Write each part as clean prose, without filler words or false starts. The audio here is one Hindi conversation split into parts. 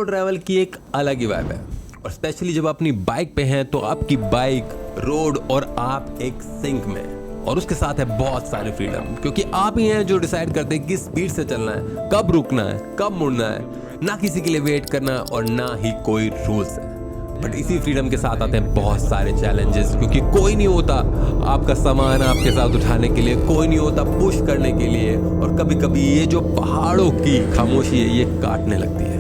ट्रैवल की एक अलग ही वाइब है और स्पेशली जब अपनी बाइक पे हैं तो आपकी बाइक, रोड और आप एक सिंक में, और उसके साथ है बहुत सारे फ्रीडम, क्योंकि आप ही हैं जो डिसाइड करते हैं किस स्पीड से चलना है, कब रुकना है, कब मुड़ना है, ना किसी के लिए वेट करना और ना ही कोई रूल्स है। बट इसी फ्रीडम के साथ आते हैं बहुत सारे चैलेंजेस, क्योंकि कोई नहीं होता आपका सामान आपके साथ उठाने के लिए, कोई नहीं होता पुश करने के लिए, और कभी कभी ये जो पहाड़ों की खामोशी है ये काटने लगती है।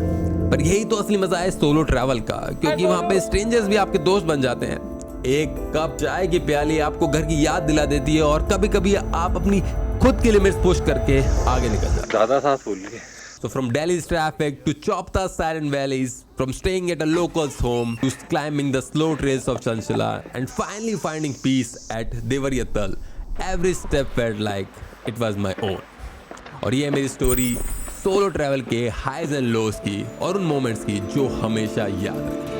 पर यही तो असली मजा है सोलो ट्रैवल का, क्योंकि वहाँ पे स्ट्रेंजर्स भी आपके दोस्त बन जाते हैं। एक कप चाय की प्याली आपको घर की याद दिला देती है और कभी कभी आप अपनी खुद की लिमिट्स पुश करके आगे निकल जाते हैं। ज्यादा सांस फूल रही है। So from Delhi's traffic to Chopta's silent valleys, from staying at a local's home to climbing the slow trails of Chanchila and finally finding peace at Devariyatal, every step felt like it was my own. और ये है मेरी स्टोरी सोलो ट्रैवल के हाइज एंड लोज की और उन मोमेंट्स की जो हमेशा याद रहे।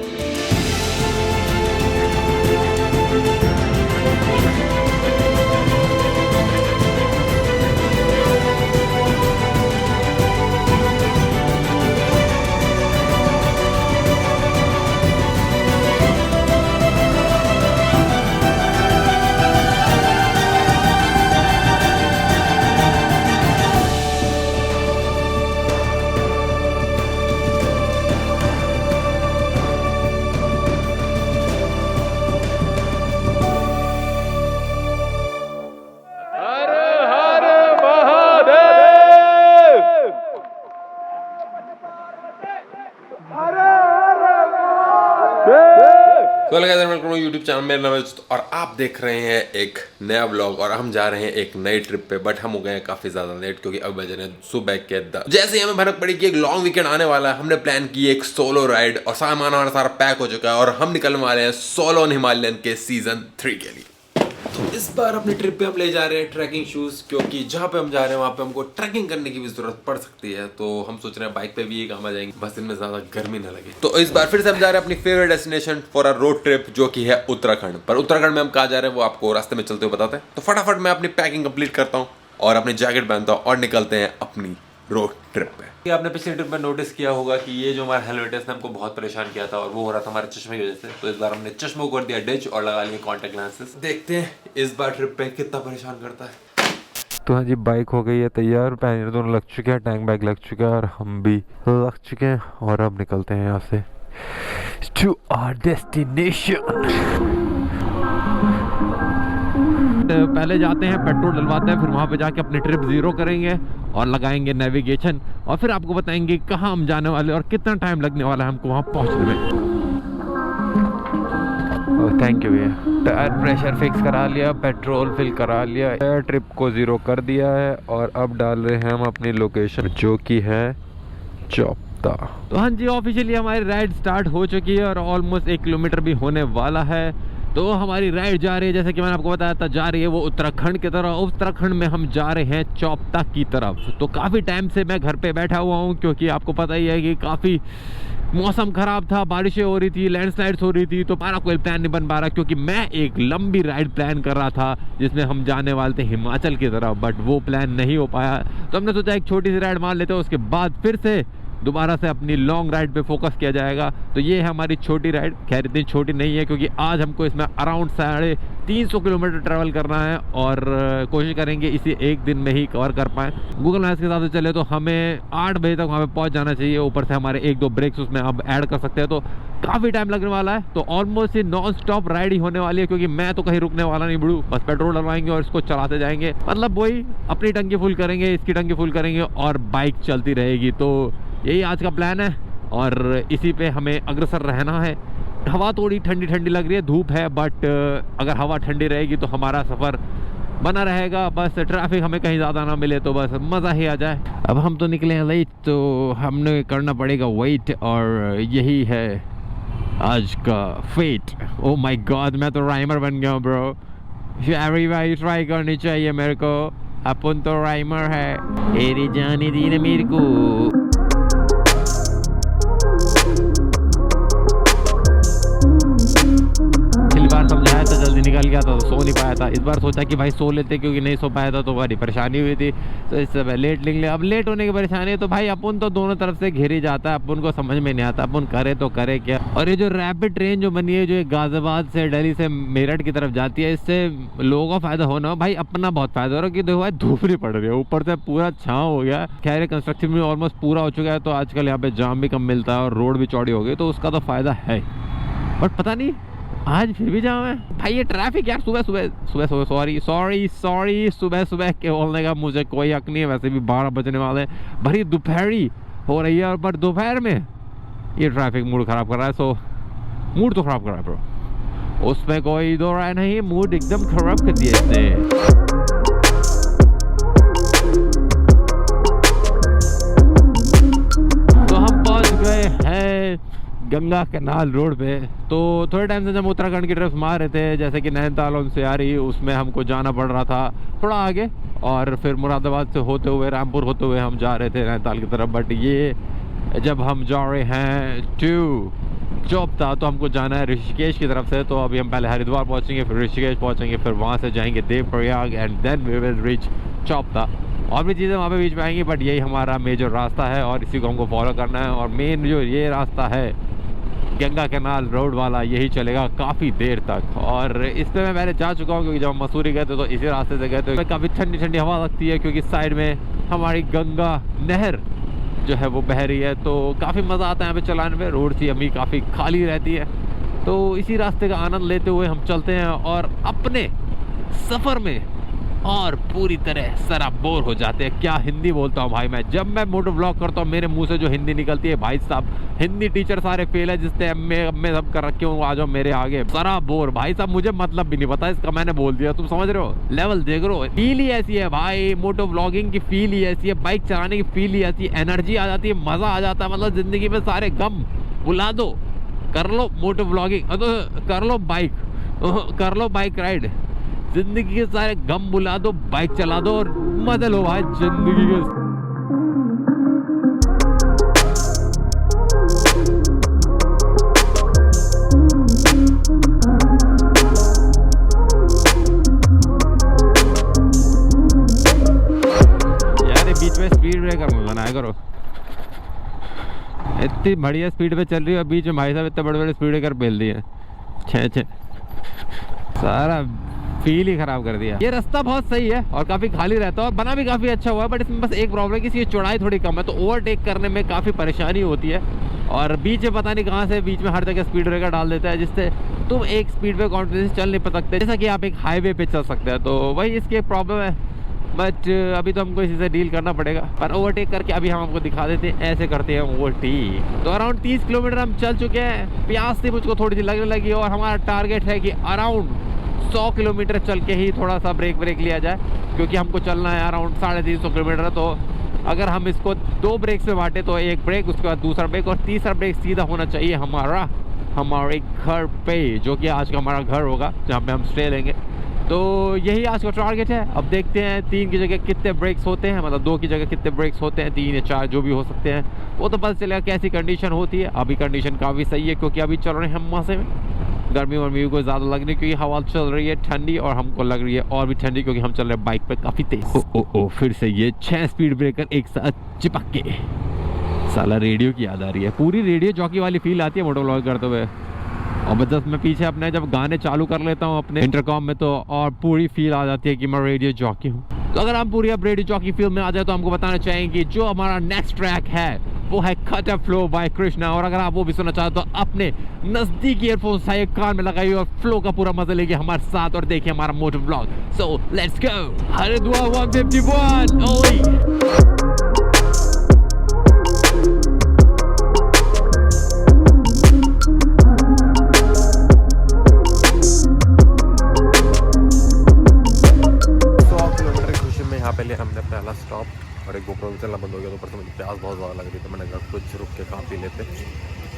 तो वेलकम यूट्यूब चैनल, मेरा नाम है और आप देख रहे हैं एक नया व्लॉग। और हम जा रहे हैं एक नई ट्रिप पे, बट हम हो गए हैं काफी ज्यादा लेट, क्योंकि अब बज रहे हैं सुबह के 10। जैसे ही हमें भनक पड़ी कि एक लॉन्ग वीकेंड आने वाला है, हमने प्लान की एक सोलो राइड और सामान हमारा सारा पैक हो चुका है और हम निकलने वाले हैं सोलो ऑन हिमालयन के सीजन 3 के लिए। तो इस बार अपनी ट्रिप पे हम ले जा रहे हैं ट्रैकिंग शूज, क्योंकि जहाँ पे हम जा रहे हैं वहाँ पे हमको ट्रैकिंग करने की भी जरूरत पड़ सकती है। तो हम सोच रहे हैं बाइक पे भी ये काम आ जाएंगे, बस इनमें ज्यादा गर्मी ना लगे। तो इस बार फिर से हम जा रहे हैं अपनी favourite destination for a road trip, जो कि है उत्तराखंड। पर उत्तराखंड में हम कहाँ जा रहे हैं वो आपको रास्ते में चलते हुए बताते हैं। तो फटाफट मैं अपनी पैकिंग कंप्लीट करता हूँ और अपनी जैकेट पहनता हूँ और निकलते हैं अपनी रोड ट्रिप पे। आपने पिछले ट्रिप में नोटिस किया होगा कि ये जो हमारा हेलमेट है इसने हमको बहुत परेशान किया था और वो हो रहा था हमारे चश्मे की वजह से। तो इस बार हमने चश्मों को कर दिया डिच और लगा लिए कॉन्टेक्ट लेंसेज। देखते हैं इस बार ट्रिप पे कितना परेशान करता है। तो हाँ जी, बाइक हो गई है तैयार, पैनर दोनों लग चुके हैं, टैंक बैग लग चुका है और हम भी लग चुके हैं। और अब निकलते हैं यहाँ से टू आवर डेस्टिनेशन। पहले जाते हैं, पेट्रोल डलवाते हैं, फिर वहाँ पे जाके अपनी ट्रिप ज़ीरो करेंगे और लगाएंगे नेविगेशन, और फिर आपको बताएंगे कहाँ हम जाने वाले और कितना टाइम लगने वाला है हमको वहाँ पहुँचने में। थैंक यू भैया। टायर प्रेशर फिक्स करा लिया, पेट्रोल फिल करा लिया, ट्रिप को ज़ीरो कर दिया है और अब डाल रहे हैं हम अपनी लोकेशन, जो कि है चोपता। तो हाँ जी, ऑफिशियली हमारी राइड स्टार्ट हो चुकी है और ऑलमोस्ट 1 किलोमीटर भी होने वाला है। तो हमारी राइड जा रही है, जैसे कि मैंने आपको बताया था, जा रही है वो उत्तराखंड की तरफ। उत्तराखंड में हम जा रहे हैं चोपता की तरफ। तो काफ़ी टाइम से मैं घर पे बैठा हुआ हूँ, क्योंकि आपको पता ही है कि काफ़ी मौसम ख़राब था, बारिशें हो रही थी, लैंडस्लाइड्स हो रही थी, तो हमारा कोई प्लान नहीं बन पा रहा। क्योंकि मैं एक लंबी राइड प्लान कर रहा था जिसमें हम जाने वाले थे हिमाचल की तरफ, बट वो प्लान नहीं हो पाया। तो हमने सोचा एक छोटी सी राइड मार लेते हैं, उसके बाद फिर से दोबारा से अपनी लॉन्ग राइड पे फोकस किया जाएगा। तो ये है हमारी छोटी राइड। खैर इतनी छोटी नहीं है, क्योंकि आज हमको इसमें अराउंड 350 किलोमीटर ट्रैवल करना है और कोशिश करेंगे इसी एक दिन में ही कवर कर पाएँ। गूगल मैप्स के हिसाब से चले तो हमें 8 बजे तक वहाँ पे पहुँच जाना चाहिए। ऊपर से हमारे 1-2 ब्रेक्स उसमें अब ऐड कर सकते हैं, तो काफ़ी टाइम लगने वाला है। तो ऑलमोस्ट ये नॉन स्टॉप राइड ही होने वाली है, क्योंकि मैं तो कहीं रुकने वाला नहीं बड़ू, बस पेट्रोल डलवाएंगे और इसको चलाते जाएंगे। मतलब वही अपनी टंकी फुल करेंगे, इसकी टंकी फुल करेंगे और बाइक चलती रहेगी। तो यही आज का प्लान है और इसी पे हमें अग्रसर रहना है। हवा थोड़ी ठंडी ठंडी लग रही है, धूप है, बट अगर हवा ठंडी रहेगी तो हमारा सफ़र बना रहेगा। बस ट्रैफिक हमें कहीं ज़्यादा ना मिले तो बस मज़ा ही आ जाए। अब हम तो निकले हैं लेट, तो हमने करना पड़ेगा वेट, और यही है आज का फेट। ओ माय गॉड, मैं तो राइमर बन गया हूँ ब्रो। एवरीबॉडी ट्राई करनी चाहिए मेरे को, अपन तो राइमर है। एरी जाने दीने मेरे को। बार समझाया तो जल्दी जल्दी निकल गया था तो सो नहीं पाया था। इस बार सोचा कि भाई सो लेते, क्योंकि नहीं सो पाया था तो बड़ी परेशानी हुई थी, तो इस समय लेट निकले। अब लेट होने की परेशानी है तो भाई अपन तो दोनों तरफ से घिर ही जाता है, अपन को समझ में नहीं आता अपन करे तो करे क्या। और ये जो रैपिड ट्रेन जो बनी है, जो गाजियाबाद से दिल्ली से मेरठ की तरफ जाती है, इससे लोगों का फायदा होना हो भाई, अपना बहुत फायदा हो रहा है कि देखो भाई धूप नहीं पड़ रही है, ऊपर से पूरा छाँव हो गया। खैर कंस्ट्रक्शन भी ऑलमोस्ट पूरा हो चुका है तो आजकल यहाँ पे जाम भी कम मिलता है और रोड भी चौड़ी हो गई, तो उसका तो फायदा है। बट पता नहीं आज फिर भी जाम है भाई। ये ट्रैफिक यार सुबह सुबह के बोलने का मुझे कोई हक नहीं है, वैसे भी 12 बजने वाले हैं, भरी दोपहरी हो रही है, और दोपहर में ये ट्रैफिक मूड खराब कर रहा है। सो मूड तो खराब कर रहा है ब्रो, उसमें कोई दो राय नहीं, मूड एकदम खराब कर दिया इसने। तो हम पहुंच गए हैं गंगा कैनाल रोड पे। तो थोड़े टाइम से जब उत्तराखंड की तरफ मार रहे थे, जैसे कि नैनीताल उनसे आ रही, उसमें हमको जाना पड़ रहा था थोड़ा आगे, और फिर मुरादाबाद से होते हुए रामपुर होते हुए हम जा रहे थे नैनीताल की तरफ। बट ये जब हम जा रहे हैं टू चोपता तो हमको जाना है ऋषिकेश की तरफ से। तो अभी हम पहले हरिद्वार पहुंचेंगे, फिर ऋषिकेश पहुंचेंगे, फिर वहां से जाएंगे Devprayag and then we will reach Chopta. और भी चीज़ें वहाँ पे बीच में आएंगी, बट यही हमारा मेजर रास्ता है और इसी को हमको फॉलो करना है। और मेन जो ये रास्ता है गंगा कैनाल रोड वाला, यही चलेगा काफ़ी देर तक। और इस पर मैं पहले जा चुका हूँ, क्योंकि जब हम मसूरी गए थे तो इसी रास्ते से गए थे। काफ़ी ठंडी ठंडी हवा लगती है, क्योंकि साइड में हमारी गंगा नहर जो है वो बह रही है, तो काफ़ी मज़ा आता है यहाँ पे चलाने में। रोड सी अभी काफ़ी खाली रहती है, तो इसी रास्ते का आनंद लेते हुए हम चलते हैं और अपने सफ़र में और पूरी तरह सराबोर हो जाते हैं। क्या हिंदी बोलता हूँ भाई मैं, जब मैं मोटो ब्लॉग करता हूँ मेरे मुंह से जो हिंदी निकलती है भाई साहब, हिंदी टीचर सारे फेल है, जिससे मैं सब कर रखे हूँ, आ जाओ मेरे आगे। सराबोर भाई साहब, मुझे मतलब भी नहीं पता इसका, मैंने बोल दिया, तुम समझ रहे हो, लेवल देख रहे हो। फील ही ऐसी है भाई, मोटो ब्लॉगिंग की फील ही ऐसी है, बाइक चलाने की फील ही ऐसी है, एनर्जी आ जाती है, मज़ा आ जाता है, मतलब ज़िंदगी में सारे गम भुला दो, कर लो मोटो ब्लॉगिंग, कर लो बाइक राइड, जिंदगी के सारे गम बुला दो, बाइक चला दो और मजे लो भाई जिंदगी के। यार बीच में स्पीड ब्रेकर बनाया करो, इतनी बढ़िया स्पीड पे चल रही है, बीच में भाई साहब इतने बड़े बड़े स्पीड ब्रेकर बेल दिए, छे सारा फील ही खराब कर दिया। ये रास्ता बहुत सही है और काफ़ी खाली रहता है और बना भी काफ़ी अच्छा हुआ है, बट इसमें बस एक प्रॉब्लम है कि इसकी चौड़ाई थोड़ी कम है, तो ओवरटेक करने में काफ़ी परेशानी होती है। और बीच में पता नहीं कहाँ से बीच में हर जगह स्पीड ब्रेकर डाल देता है, जिससे तुम एक स्पीड पे कॉन्टिन्यूस चल नहीं सकते, जैसा कि आप एक हाईवे पे चल सकते हैं। तो वही इसकी एक प्रॉब्लम है, बट अभी तो हमको इसी से डील करना पड़ेगा। पर ओवरटेक करके अभी हम आपको दिखा देते हैं, ऐसे करते हैं ओवरटेक। तो अराउंड 30 किलोमीटर हम चल चुके हैं, प्यास थी मुझको थोड़ी सी लगने लगी, और हमारा टारगेट है कि अराउंड 100 किलोमीटर चल के ही थोड़ा सा ब्रेक लिया जाए, क्योंकि हमको चलना है अराउंड 350 किलोमीटर। तो अगर हम इसको 2 ब्रेक्स में बांटे तो एक ब्रेक, उसके बाद दूसरा ब्रेक, और तीसरा ब्रेक सीधा होना चाहिए हमारे घर पे, जो कि आज का हमारा घर होगा जहाँ पे हम स्टे लेंगे। तो यही आज का टारगेट है। अब देखते हैं 3 की जगह कितने ब्रेक्स होते हैं, मतलब 2 की जगह कितने ब्रेक्स होते हैं, 3 या 4 जो भी हो सकते हैं, वो तो पता चलेगा कैसी कंडीशन होती है। अभी कंडीशन काफ़ी सही है, क्योंकि अभी चल रहे हैं हम मजे में, गर्मी वर्मी को ज़्यादा लग रही, क्योंकि हवा चल रही है ठंडी, और हमको लग रही है और भी ठंडी, क्योंकि हम चल रहे हैं बाइक पे काफ़ी तेज। ओ फिर से ये 6 स्पीड ब्रेकर एक साथ चिपक के, साला रेडियो की याद आ रही है, पूरी रेडियो जॉकी वाली फील आती है मोटो व्लॉग करते हुए। और बस मैं पीछे अपने जब गाने चालू कर लेता हूँ अपने इंटरकॉम में, तो और पूरी फील आ जाती है कि मैं रेडियो जॉकी हूँ। तो अगर आप पूरी अब रेडियो जॉकी फील में आ जाए तो हमको बताना चाहेंगे जो हमारा नेक्स्ट ट्रैक है वो है cut a flow bye Krishna. और अगर आप वो भी सुनना चाहते तो अपने नजदीकी ईयरफोन साइड कान में लगाइए और फ्लो का पूरा मजा लेके हमारे साथ और देखिए हमारा moto vlog. So let's go Haridwar 151 ओली। पहले हमने पहला स्टॉप और एक गोप्रो भी चलना बंद हो गया, तो ऊपर से मुझे प्यास बहुत ज़्यादा लग रही थी, मैंने कहा कुछ रुक के खा पी लेते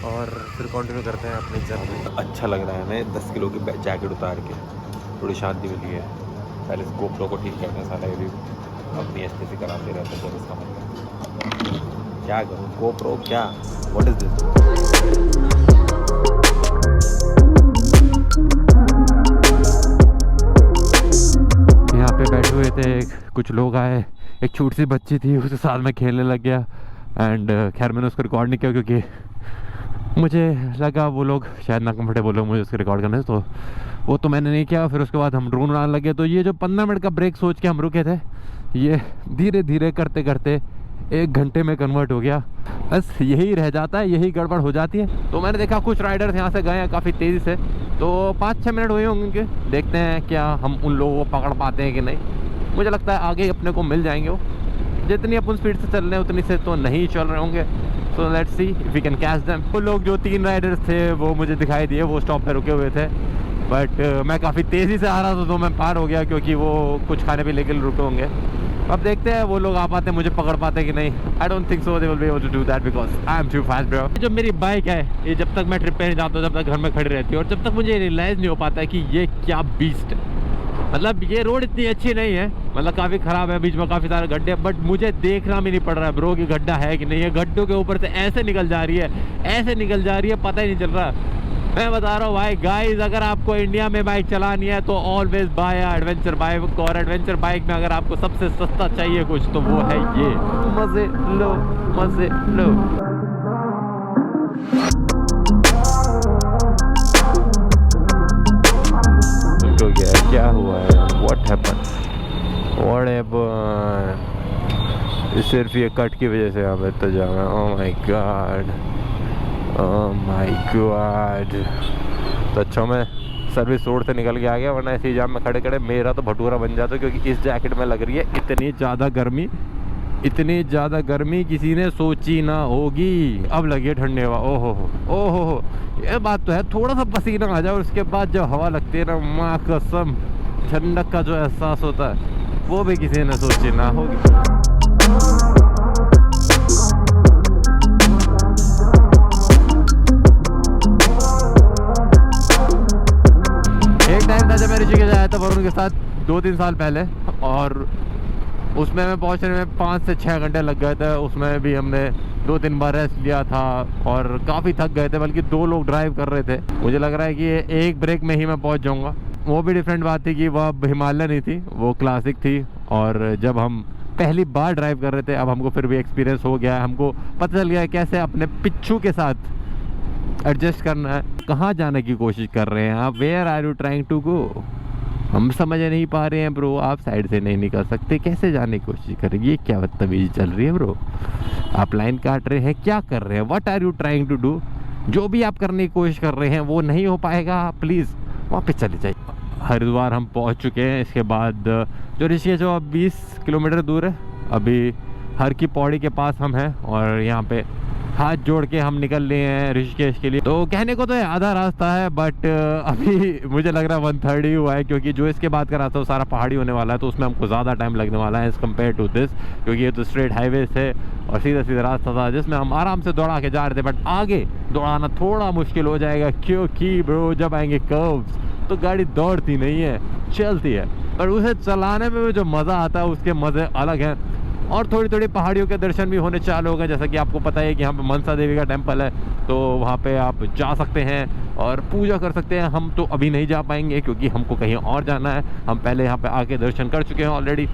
और फिर कंटिन्यू करते हैं अपनी जर्नी। अच्छा लग रहा है हमें 10 किलो की जैकेट उतार के, थोड़ी शांति मिली है। पहले इस गोप्रो को ठीक करते हैं, सारा भी अपनी एसपीसी कराते रहते हैं, जब इसका मतलब क्या करूँ गोप्रो क्या, व्हाट इज दिस। पे बैठे हुए थे, कुछ लोग आए, एक छोटी सी बच्ची थी, उसके साथ मैं खेलने लग गया। एंड खैर मैंने उसको रिकॉर्ड नहीं किया क्योंकि मुझे लगा वो लोग शायद ना कंफर्टेबल हो मुझे उसको रिकॉर्ड करने से, तो वो तो मैंने नहीं किया। फिर उसके बाद हम ड्रोन उड़ाने लगे। तो ये जो 15 मिनट का ब्रेक सोच के हम रुके थे, ये धीरे धीरे करते करते 1 घंटे में कन्वर्ट हो गया। बस यही रह जाता है, यही गड़बड़ हो जाती है। तो मैंने देखा कुछ राइडर्स यहाँ से गए हैं काफ़ी तेज़ी से, तो 5-6 मिनट हुए होंगे उनके। देखते हैं क्या हम उन लोगों को पकड़ पाते हैं कि नहीं। मुझे लगता है आगे अपने को मिल जाएंगे वो, जितनी अपन स्पीड से चल रहे हैं उतनी से तो नहीं चल रहे होंगे। So let's see if we can catch them. वो लोग जो 3 राइडर्स थे वो मुझे दिखाई दिए, वो स्टॉप पे रुके हुए थे, बट मैं काफ़ी तेज़ी से आ रहा था तो मैं पार हो गया क्योंकि वो कुछ खाने पीने के लिए रुके होंगे। अब देखते हैं वो लोग आ पाते हैं, मुझे पकड़ पाते हैं कि नहीं। I don't think so they will be able to do that because I am too fast bro. जब मेरी बाइक है, ये जब तक मैं ट्रिप पे नहीं जाता हूँ, जब तक घर में खड़ी रहती है, और जब तक मुझे रियलाइज़ नहीं हो पाता है कि ये क्या बीस्ट है। मतलब ये रोड इतनी अच्छी नहीं है, मतलब काफ़ी ख़राब है, बीच में काफ़ी सारे गड्ढे, बट मुझे देखना भी नहीं पड़ रहा है ब्रो कि गड्ढा है कि नहीं है। गड्ढों के ऊपर से ऐसे निकल जा रही है, ऐसे निकल जा रही है, पता ही नहीं चल रहा। मैं बता रहा हूँ भाई गाइस, अगर आपको इंडिया में बाइक चलानी है तो ऑलवेज बाय एडवेंचर बाइक। और एडवेंचर बाइक में अगर आपको सबसे सस्ता चाहिए कुछ तो वो है ये। मज़े लो, मज़े लो। तो क्या हुआ है? What happened? सिर्फ ये कट की वजह से यहाँ पे तो जा रहा हूँ। Oh my God, oh my God। तो अच्छा मैं सर्विस रोड से निकल के आ गया, वरना ऐसी जाम में खड़े खड़े मेरा तो भटूरा बन जाता, क्योंकि इस जैकेट में लग रही है इतनी ज़्यादा गर्मी, इतनी ज़्यादा गर्मी किसी ने सोची ना होगी। अब लगी है ठंडे हवा। ओहो, ये बात तो है, थोड़ा सा पसीना आ जाए और उसके बाद जब हवा लगती है ना, माँ कसम ठंडक का जो एहसास होता है वो भी किसी ने सोची ना होगी। एक टाइम था जब मैं ऋषिकेश आया था वरुण के साथ 2-3 साल पहले, और उसमें मैं पहुंचने में 5 से 6 घंटे लग गए थे। उसमें भी हमने 2-3 बार रेस्ट लिया था और काफ़ी थक गए थे, बल्कि 2 लोग ड्राइव कर रहे थे। मुझे लग रहा है कि एक ब्रेक में ही मैं पहुंच जाऊंगा। वो भी डिफरेंट बात थी कि वह हिमालय नहीं थी, वो क्लासिक थी। और जब हम पहली बार ड्राइव कर रहे थे, अब हमको फिर भी एक्सपीरियंस हो गया है, हमको पता चल गया है कैसे अपने पिच्छू के साथ एडजस्ट करना है। कहाँ जाने की कोशिश कर रहे हैं आप? Where are you trying to go? हम समझ नहीं पा रहे हैं ब्रो। आप साइड से नहीं निकल सकते, कैसे जाने की कोशिश करेंगे? ये क्या बदतमीजी चल रही है ब्रो? आप लाइन काट रहे हैं, क्या कर रहे हैं? What are you trying to do? जो भी आप करने की कोशिश कर रहे हैं वो नहीं हो पाएगा, प्लीज़ वापस चले जाइए। हरिद्वार हम पहुंच चुके हैं। इसके बाद जो ऋषिकेश जो 20 किलोमीटर दूर है, अभी हर की पौड़ी के पास हम हैं और यहाँ पे हाथ जोड़ के हम निकल लिए हैं ऋषिकेश के लिए। तो कहने को तो ये आधा रास्ता है, बट अभी मुझे लग रहा है 1/3 ही हुआ है, क्योंकि जो इसके बाद का रास्ता वो सारा पहाड़ी होने वाला है, तो उसमें हमको ज़्यादा टाइम लगने वाला है एज़ कम्पेयर टू दिस, क्योंकि ये तो स्ट्रेट हाईवे है और सीधा सीधा रास्ता था जिसमें हम आराम से दौड़ा के जा रहे थे। बट आगे दौड़ाना थोड़ा मुश्किल हो जाएगा, क्योंकि ब्रो जब आएंगे कर्व्स तो गाड़ी दौड़ती नहीं है, चलती है, और उसे चलाने में जो मज़ा आता है उसके मज़े अलग हैं। और थोड़ी थोड़ी पहाड़ियों के दर्शन भी होने चालू हो गए। जैसा कि आपको पता है कि यहाँ पे मनसा देवी का टेम्पल है, तो वहाँ पे आप जा सकते हैं और पूजा कर सकते हैं। हम तो अभी नहीं जा पाएंगे क्योंकि हमको कहीं और जाना है। हम पहले यहाँ पे आके दर्शन कर चुके हैं ऑलरेडी।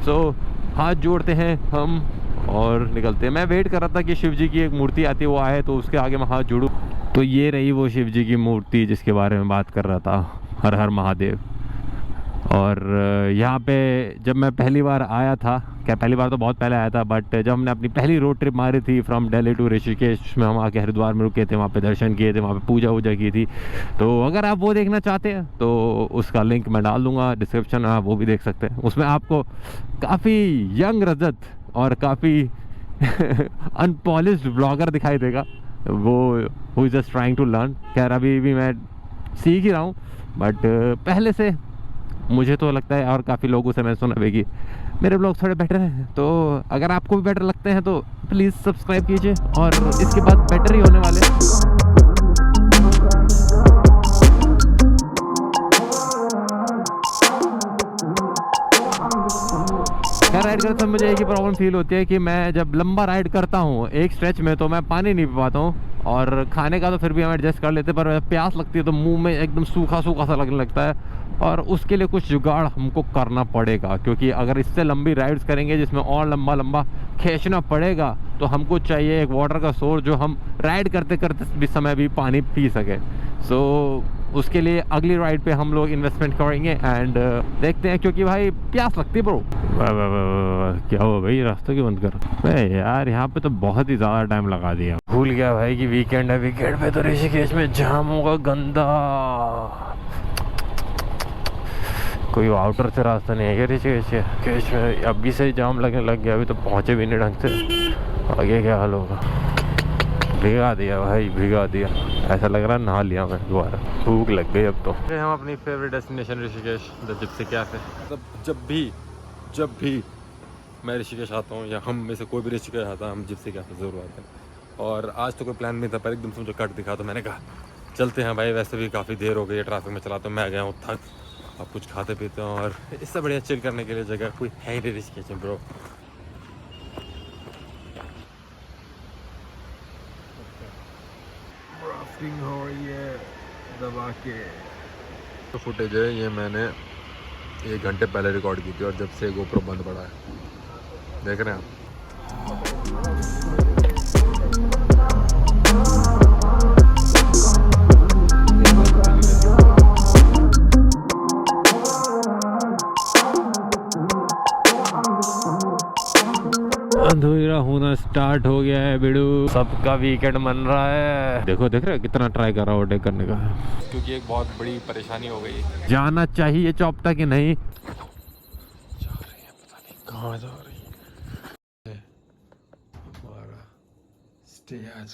सो हाथ जोड़ते हैं हम और निकलते हैं। मैं वेट कर रहा था कि शिव जी की एक मूर्ति आती है, वो आए तो उसके आगे मैं हाथ जोड़ूँ। तो ये रही वो शिव जी की मूर्ति जिसके बारे में बात कर रहा था, हर हर महादेव। और यहाँ पे जब मैं पहली बार आया था, क्या पहली बार तो बहुत पहले आया था, बट जब हमने अपनी पहली रोड ट्रिप मारी थी फ्रॉम दिल्ली टू ऋषिकेश में, हम आके हरिद्वार में रुके थे, वहाँ पे दर्शन किए थे, वहाँ पे पूजा वूजा की थी। तो अगर आप वो देखना चाहते हैं तो उसका लिंक मैं डाल दूँगा डिस्क्रिप्शन में, आप वो भी देख सकते हैं। उसमें आपको काफ़ी यंग रजत और काफ़ी अनपॉलिश्ड ब्लॉगर दिखाई देगा, वो who is just trying to learn. खैर अभी भी मैं सीख ही रहा हूँ, बट पहले से मुझे तो लगता है और काफ़ी लोगों से मैं सुना भी कि मेरे ब्लॉग थोड़े बेटर हैं। तो अगर आपको भी बेटर लगते हैं तो प्लीज़ सब्सक्राइब कीजिए, और इसके बाद बेटर ही होने वाले हैं। राइड करते समय मुझे एक ही प्रॉब्लम फील होती है कि मैं जब लंबा राइड करता हूँ एक स्ट्रेच में, तो मैं पानी नहीं पी पाता हूँ। और खाने का तो फिर भी हम एडजस्ट कर लेते हैं, पर प्यास लगती है तो मुंह में एकदम सूखा सूखा सा लगने लगता है। और उसके लिए कुछ जुगाड़ हमको करना पड़ेगा, क्योंकि अगर इससे लंबी राइड्स करेंगे जिसमें और लंबा लंबा खींचना पड़ेगा, तो हमको चाहिए एक वाटर का सोर्स जो हम राइड करते करते भी समय भी पानी पी सके। सो उसके लिए अगली राइड पे हम लोग इन्वेस्टमेंट करेंगे एंड देखते हैं, क्योंकि भाई प्यास लगती है ब्रो। क्या हुआ भाई, रास्ता क्यों बंद कर यार, यहाँ पे तो बहुत ही ज़्यादा टाइम लगा दिया। भूल गया भाई कि वीकेंड है, वीकेंड पे तो ऋषिकेश में जाम होगा गंदा। कोई आउटर से रास्ता नहीं है क्या ऋषिकेश में? अभी से जाम लगने लग गया, अभी तो पहुँचे भी नहीं ढंग से। आगे क्या हाल होगा? भिगा दिया भाई, भिगा दिया। ऐसा लग रहा है नहा लिया मैं दोबारा। भूख लग गई अब तो। हम अपनी favourite destination Rishikesh the Gypsy cafe. मतलब जब भी मैं ऋषिकेश आता हूँ या हम में से कोई भी ऋषिकेश आता है, हम जिप्सी कैफे ज़रूर आते हैं। और आज तो कोई प्लान नहीं था, पर एकदम से मुझे कट दिखा तो मैंने कहा चलते हैं भाई। वैसे भी काफ़ी देर हो गई है ट्रैफिक में चला, तो मैं गया हूँ थक। अब कुछ खाते पीते हैं, और इससे बढ़िया चिल करने के लिए जगह कोई है ही नहीं ऋषिकेश में ब्रो। राफ्टिंग हो रही है दबा के। तो फुटेज है ये मैंने 1 घंटे पहले रिकॉर्ड की थी, और जब से गोप्रो बंद पड़ा है, देख रहे हैं आप। अंधेरा होना स्टार्ट हो गया है बिड़ू, सबका वीकेंड मन रहा है। देखो देख रहे हो कितना ट्राई कर रहा ओवरटेक करने का, क्योंकि एक बहुत बड़ी परेशानी हो गई। जाना चाहिए चौपटा कि नहीं? जा रही है, पता नहीं कहाँ जा रही है। हमारा स्टे आज